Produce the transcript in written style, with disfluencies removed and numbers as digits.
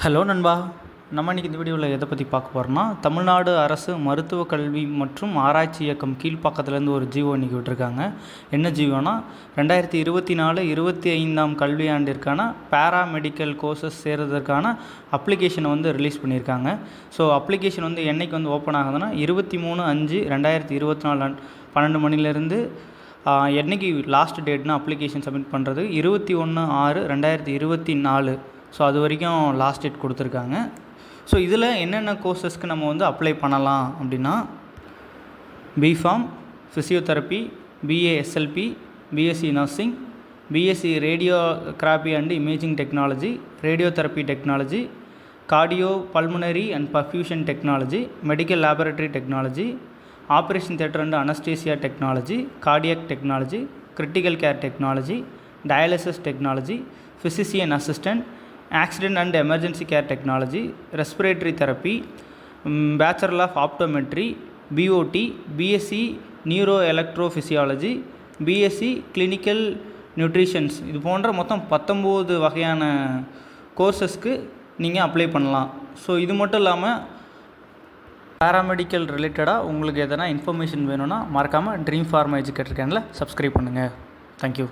Hello நண்பா. நம்ம இன்றைக்கி இந்த வீடியோவில் எதை பற்றி பார்க்க போகிறோம்னா, தமிழ்நாடு அரசு மருத்துவ கல்வி மற்றும் ஆராய்ச்சி இயக்கம் கீழ்ப்பாக்கத்துலேருந்து ஒரு ஜிஓ இன்றைக்கி விட்டுருக்காங்க. என்ன ஜிஓனா 2024-25 கல்வியாண்டிற்கான பேராமெடிக்கல் கோர்சஸ் சேர்றதற்கான அப்ளிகேஷனை ரிலீஸ் பண்ணியிருக்காங்க. ஸோ அப்ளிகேஷன் என்றைக்கு ஓப்பன் ஆகுதுன்னா 23/5/2024 12 மணிலேருந்து என்றைக்கு லாஸ்ட் டேட்னா அப்ளிகேஷன் சப்மிட் பண்ணுறது 21/6/2024. ஸோ அது வரைக்கும் லாஸ்ட் டேட் கொடுத்துருக்காங்க. ஸோ இதில் என்னென்ன கோர்சஸ்க்கு நம்ம அப்ளை பண்ணலாம் அப்படின்னா, B Pharm, physiotherapy, BA SLP, BSc nursing, BSc radiography and imaging technology, radiotherapy technology, cardio pulmonary and perfusion technology, medical laboratory technology, operation theatre and anaesthesia technology, cardiac technology, critical care technology, dialysis technology, physician assistant, accident and emergency care technology, respiratory therapy, bachelor of optometry, BOT, BSc neuro electrophysiology, BSc clinical nutritions, இது போன்ற மொத்தம் 19 வகையான கோர்சஸ்க்கு நீங்கள் apply பண்ணலாம். So இது மட்டும் இல்லாமல் paramedical ரிலேட்டடாக உங்களுக்கு எதனா இன்ஃபர்மேஷன் வேணும்னா மறக்காமல் ட்ரீம் ஃபார்மா எஜுகேட்டர் சேனலை சப்ஸ்கிரைப் பண்ணுங்கள். தேங்க்யூ.